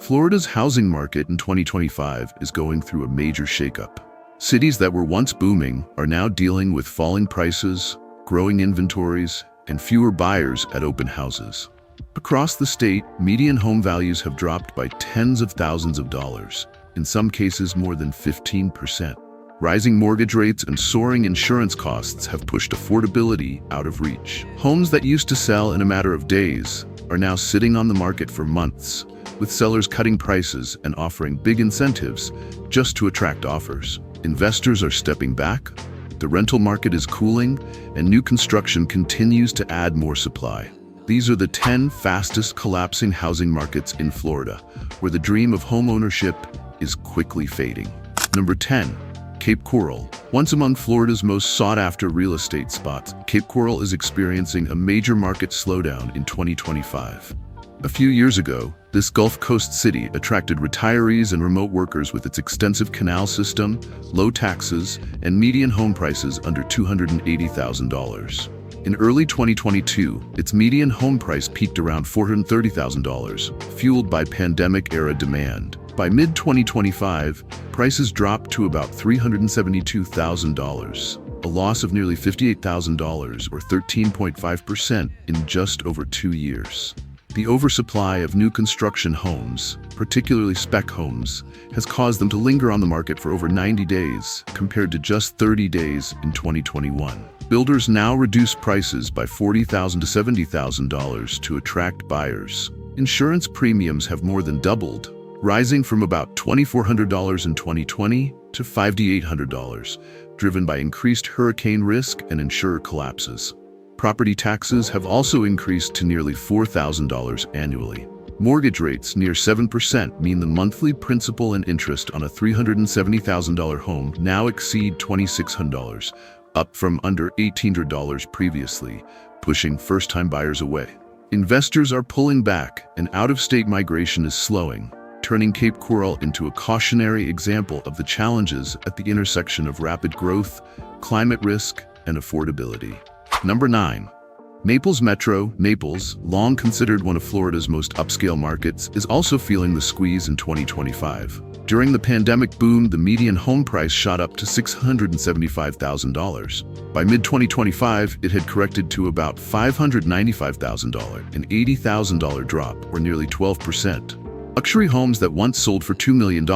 Florida's housing market in 2025 is going through a major shakeup. Cities that were once booming are now dealing with falling prices, growing inventories, and fewer buyers at open houses. Across the state, median home values have dropped by tens of thousands of dollars, in some cases more than 15%. Rising mortgage rates and soaring insurance costs have pushed affordability out of reach. Homes that used to sell in a matter of days are now sitting on the market for months, with sellers cutting prices and offering big incentives just to attract offers. Investors are stepping back, the rental market is cooling, and new construction continues to add more supply. These are the 10 fastest collapsing housing markets in Florida, where the dream of homeownership is quickly fading. Number 10. Cape Coral. Once among Florida's most sought-after real estate spots, Cape Coral is experiencing a major market slowdown in 2025. A few years ago, this Gulf Coast city attracted retirees and remote workers with its extensive canal system, low taxes, and median home prices under $280,000. In early 2022, its median home price peaked around $430,000, fueled by pandemic-era demand. By mid-2025, prices dropped to about $372,000, a loss of nearly $58,000 or 13.5% in just over 2 years. The oversupply of new construction homes, particularly spec homes, has caused them to linger on the market for over 90 days, compared to just 30 days in 2021. Builders now reduce prices by $40,000 to $70,000 to attract buyers. Insurance premiums have more than doubled, rising from about $2,400 in 2020 to $5,800, driven by increased hurricane risk and insurer collapses. Property taxes have also increased to nearly $4,000 annually. Mortgage rates near 7% mean the monthly principal and interest on a $370,000 home now exceed $2,600, up from under $1,800 previously, pushing first-time buyers away. Investors are pulling back, and out-of-state migration is slowing, turning Cape Coral into a cautionary example of the challenges at the intersection of rapid growth, climate risk, and affordability. Number 9. Naples Metro. Naples, long considered one of Florida's most upscale markets, is also feeling the squeeze in 2025. During the pandemic boom, the median home price shot up to $675,000. By mid-2025, it had corrected to about $595,000, an $80,000 drop, or nearly 12%. Luxury homes that once sold for $2 million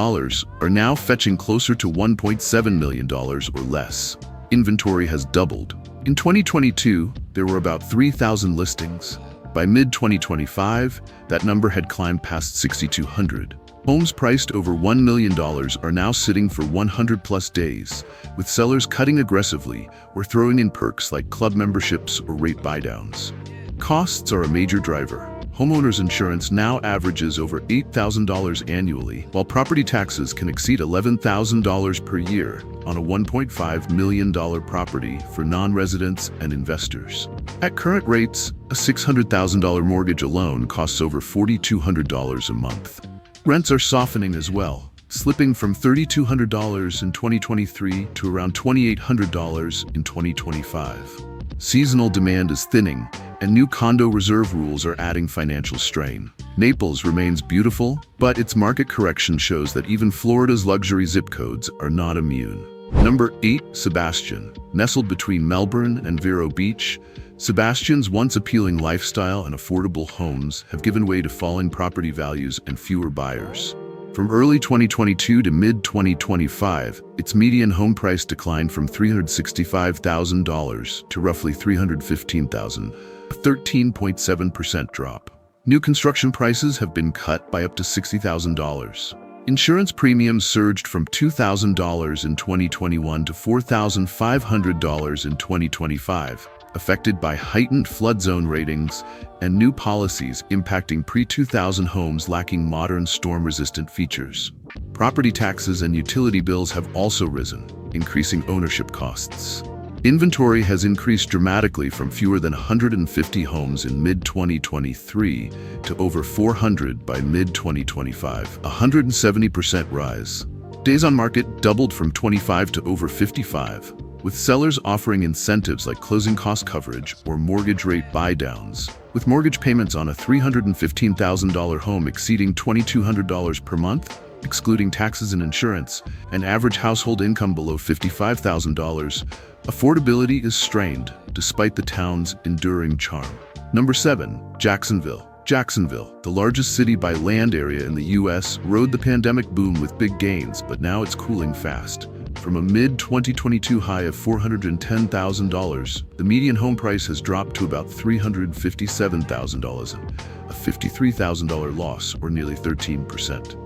are now fetching closer to $1.7 million or less. Inventory has doubled. In 2022, there were about 3,000 listings. By mid-2025, that number had climbed past 6,200. Homes priced over $1 million are now sitting for 100-plus days, with sellers cutting aggressively or throwing in perks like club memberships or rate buydowns. Costs are a major driver. Homeowners insurance now averages over $8,000 annually, while property taxes can exceed $11,000 per year on a $1.5 million property for non-residents and investors. At current rates, a $600,000 mortgage alone costs over $4,200 a month. Rents are softening as well, slipping from $3,200 in 2023 to around $2,800 in 2025. Seasonal demand is thinning, and new condo reserve rules are adding financial strain. Naples remains beautiful, but its market correction shows that even Florida's luxury zip codes are not immune. Number 8. Sebastian. Nestled between Melbourne and Vero Beach, Sebastian's once appealing lifestyle and affordable homes have given way to falling property values and fewer buyers. From early 2022 to mid-2025, its median home price declined from $365,000 to roughly $315,000, a 13.7% drop. New construction prices have been cut by up to $60,000. Insurance premiums surged from $2,000 in 2021 to $4,500 in 2025, affected by heightened flood zone ratings and new policies impacting pre-2000 homes lacking modern storm-resistant features. Property taxes and utility bills have also risen, increasing ownership costs. Inventory has increased dramatically from fewer than 150 homes in mid-2023 to over 400 by mid-2025, a 170% rise. Days on market doubled from 25 to over 55, with sellers offering incentives like closing cost coverage or mortgage rate buydowns, With mortgage payments on a $315,000 home exceeding $2,200 per month, excluding taxes and insurance, and average household income below $55,000, affordability is strained despite the town's enduring charm. Number 7. Jacksonville. Jacksonville, the largest city by land area in the U.S., rode the pandemic boom with big gains, but now it's cooling fast. From a mid-2022 high of $410,000, the median home price has dropped to about $357,000, a $53,000 loss, or nearly 13%.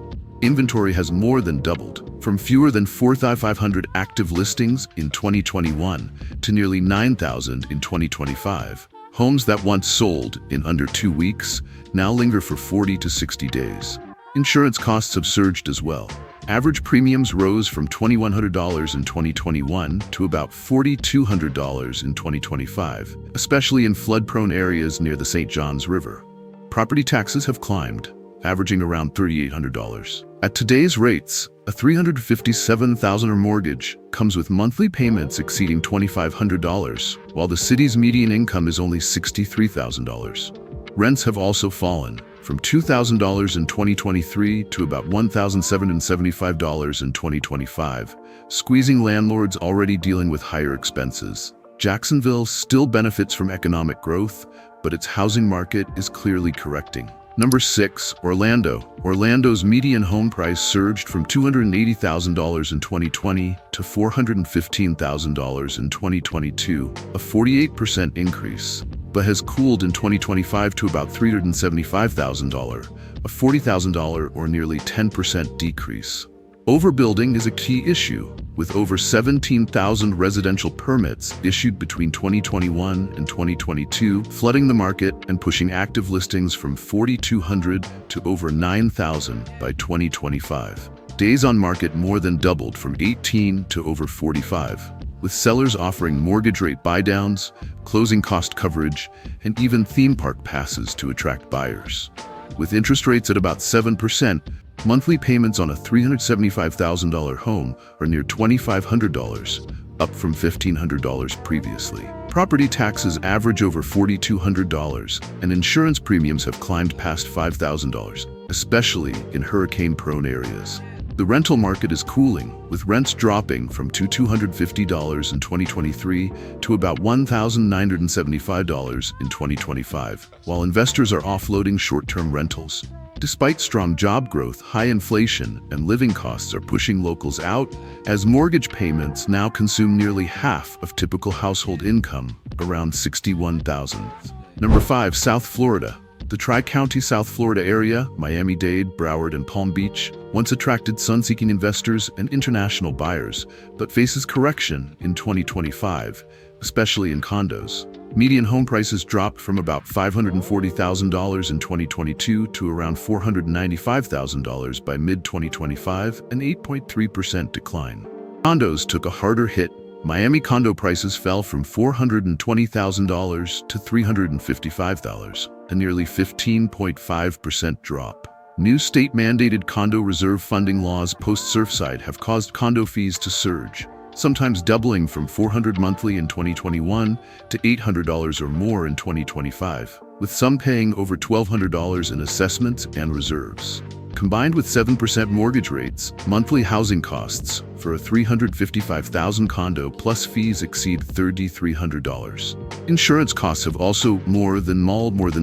Inventory has more than doubled, from fewer than 4,500 active listings in 2021 to nearly 9,000 in 2025. Homes that once sold in under 2 weeks now linger for 40 to 60 days. Insurance costs have surged as well. Average premiums rose from $2,100 in 2021 to about $4,200 in 2025, especially in flood-prone areas near the St. Johns River. Property taxes have climbed, averaging around $3,800. At today's rates, a $357,000 mortgage comes with monthly payments exceeding $2,500, while the city's median income is only $63,000. Rents have also fallen, from $2,000 in 2023 to about $1,775 in 2025, squeezing landlords already dealing with higher expenses. Jacksonville still benefits from economic growth, but its housing market is clearly correcting. Number 6. Orlando. Orlando's median home price surged from $280,000 in 2020 to $415,000 in 2022, a 48% increase, but has cooled in 2025 to about $375,000, a $40,000 or nearly 10% decrease. Overbuilding is a key issue, with over 17,000 residential permits issued between 2021 and 2022, flooding the market and pushing active listings from 4,200 to over 9,000 by 2025. Days on market more than doubled from 18 to over 45, with sellers offering mortgage rate buydowns, closing cost coverage, and even theme park passes to attract buyers. With interest rates at about 7%, monthly payments on a $375,000 home are near $2,500, up from $1,500 previously. Property taxes average over $4,200, and insurance premiums have climbed past $5,000, especially in hurricane-prone areas. The rental market is cooling, with rents dropping from $2,250 in 2023 to about $1,975 in 2025, while investors are offloading short-term rentals. Despite strong job growth, high inflation and living costs are pushing locals out, as mortgage payments now consume nearly half of typical household income, around $61,000. Number 5. South Florida. The Tri-County South Florida area, Miami-Dade, Broward, and Palm Beach, once attracted sun-seeking investors and international buyers, but faces correction in 2025, especially in condos. Median home prices dropped from about $540,000 in 2022 to around $495,000 by mid-2025, an 8.3% decline. Condos took a harder hit. Miami condo prices fell from $420,000 to $355,000, a nearly 15.5% drop. New state-mandated condo reserve funding laws post-Surfside have caused condo fees to surge, sometimes doubling from $400 monthly in 2021 to $800 or more in 2025, with some paying over $1,200 in assessments and reserves. Combined with 7% mortgage rates, monthly housing costs for a $355,000 condo plus fees exceed $3,300. Insurance costs have also more than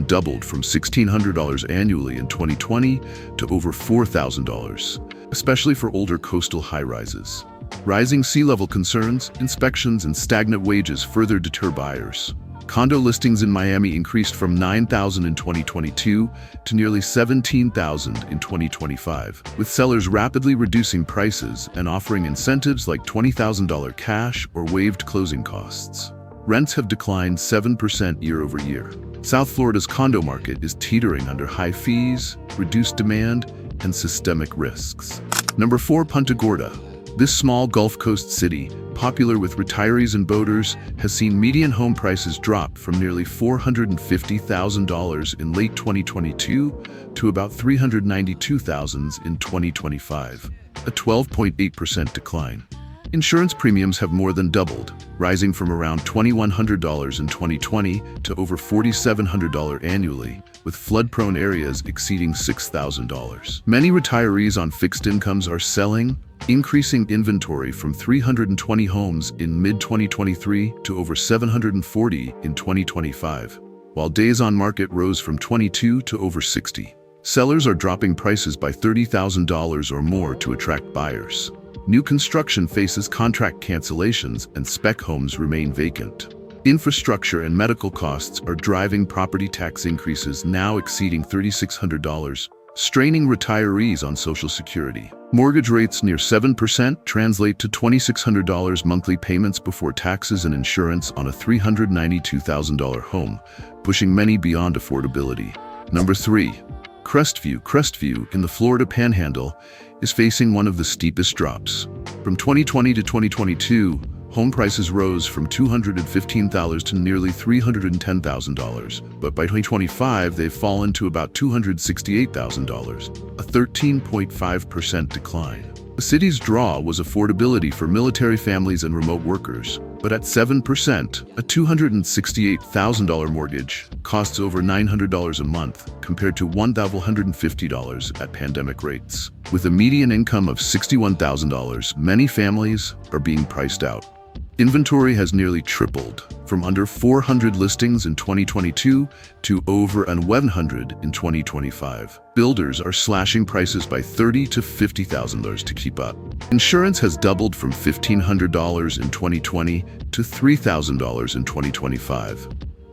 doubled from $1,600 annually in 2020 to over $4,000, especially for older coastal high-rises. Rising sea level concerns, inspections, and stagnant wages further deter buyers. Condo listings in Miami increased from 9,000 in 2022 to nearly 17,000 in 2025, with sellers rapidly reducing prices and offering incentives like $20,000 cash or waived closing costs. Rents have declined 7% year over year. South Florida's condo market is teetering under high fees, reduced demand, and systemic risks. Number 4. Punta Gorda. This small Gulf Coast city, popular with retirees and boaters, has seen median home prices drop from nearly $450,000 in late 2022 to about $392,000 in 2025, a 12.8% decline. Insurance premiums have more than doubled, rising from around $2,100 in 2020 to over $4,700 annually, with flood-prone areas exceeding $6,000. Many retirees on fixed incomes are selling, increasing inventory from 320 homes in mid-2023 to over 740 in 2025, while days on market rose from 22 to over 60. Sellers are dropping prices by $30,000 or more to attract buyers. New construction faces contract cancellations and spec homes remain vacant. Infrastructure and medical costs are driving property tax increases now exceeding $3,600, straining retirees on Social Security. Mortgage rates near 7% translate to $2,600 monthly payments before taxes and insurance on a $392,000 home, pushing many beyond affordability. Number 3. Crestview. Crestview, in the Florida Panhandle, is facing one of the steepest drops. From 2020 to 2022, home prices rose from $215,000 to nearly $310,000, but by 2025 they've fallen to about $268,000, a 13.5% decline. The city's draw was affordability for military families and remote workers, but at 7%, a $268,000 mortgage costs over $900 a month compared to $1,150 at pandemic rates. With a median income of $61,000, many families are being priced out. Inventory has nearly tripled, from under 400 listings in 2022 to over 1,100 in 2025. Builders are slashing prices by $30,000 to $50,000 to keep up. Insurance has doubled from $1,500 in 2020 to $3,000 in 2025.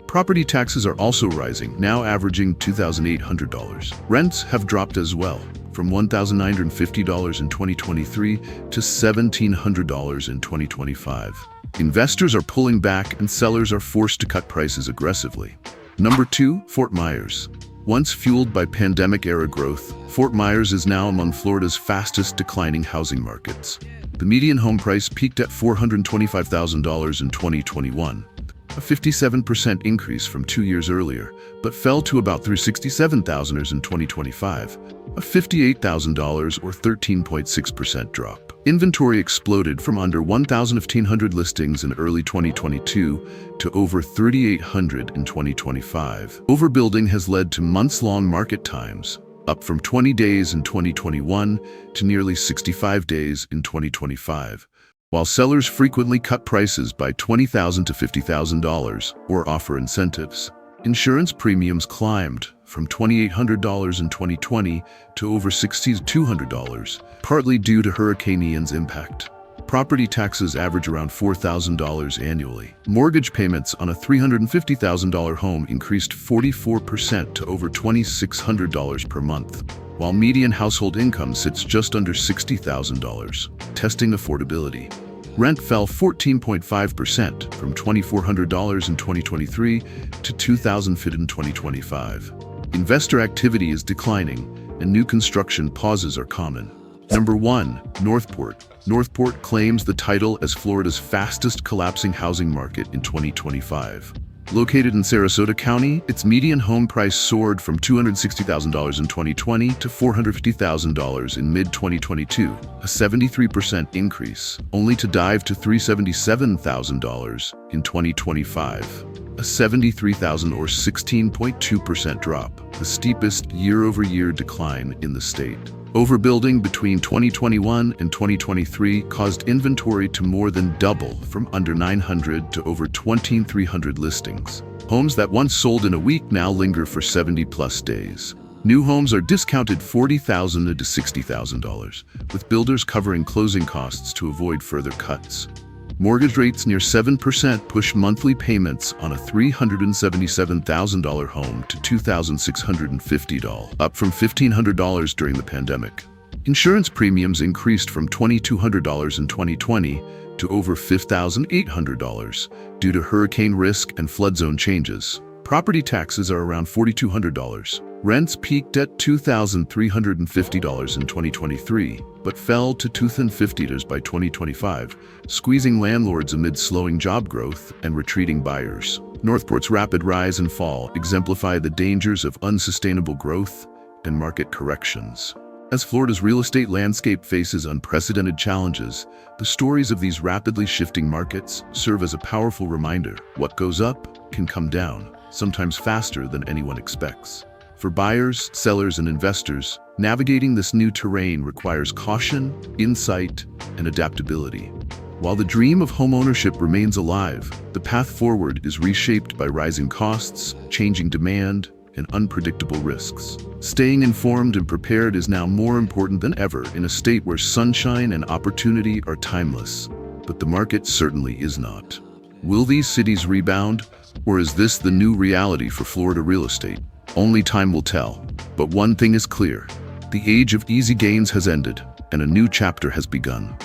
Property taxes are also rising, now averaging $2,800. Rents have dropped as well, from $1,950 in 2023 to $1,700 in 2025. Investors are pulling back and sellers are forced to cut prices aggressively. Number 2, Fort Myers. Once fueled by pandemic-era growth, Fort Myers is now among Florida's fastest declining housing markets. The median home price peaked at $425,000 in 2021, a 57% increase from 2 years earlier, but fell to about $367,000 in 2025, a $58,000 or 13.6% drop. Inventory exploded from under 1,500 listings in early 2022 to over 3,800 in 2025. Overbuilding has led to months-long market times, up from 20 days in 2021 to nearly 65 days in 2025. While sellers frequently cut prices by $20,000 to $50,000 or offer incentives, insurance premiums climbed from $2,800 in 2020 to over $6,200, partly due to Hurricane Ian's impact. Property taxes average around $4,000 annually. Mortgage payments on a $350,000 home increased 44% to over $2,600 per month, while median household income sits just under $60,000, testing affordability. Rent fell 14.5% from $2,400 in 2023 to $2,050 in 2025. Investor activity is declining, and new construction pauses are common. Number 1, Northport. Northport claims the title as Florida's fastest collapsing housing market in 2025. Located in Sarasota County, its median home price soared from $260,000 in 2020 to $450,000 in mid-2022, a 73% increase, only to dive to $377,000 in 2025, a $73,000 or 16.2% drop, the steepest year-over-year decline in the state. Overbuilding between 2021 and 2023 caused inventory to more than double, from under 900 to over 2,300 listings. Homes that once sold in a week now linger for 70-plus days. New homes are discounted $40,000 to $60,000, with builders covering closing costs to avoid further cuts. Mortgage rates near 7% push monthly payments on a $377,000 home to $2,650, up from $1,500 during the pandemic. Insurance premiums increased from $2,200 in 2020 to over $5,800 due to hurricane risk and flood zone changes. Property taxes are around $4,200. Rents peaked at $2,350 in 2023, but fell to $2,050 by 2025, squeezing landlords amid slowing job growth and retreating buyers. Northport's rapid rise and fall exemplify the dangers of unsustainable growth and market corrections. As Florida's real estate landscape faces unprecedented challenges, the stories of these rapidly shifting markets serve as a powerful reminder: what goes up can come down, sometimes faster than anyone expects. For buyers, sellers, and investors, navigating this new terrain requires caution, insight, and adaptability. While the dream of homeownership remains alive, the path forward is reshaped by rising costs, changing demand, and unpredictable risks. Staying informed and prepared is now more important than ever in a state where sunshine and opportunity are timeless. But the market certainly is not. Will these cities rebound, or is this the new reality for Florida real estate? Only time will tell. But one thing is clear: the age of easy gains has ended, and a new chapter has begun.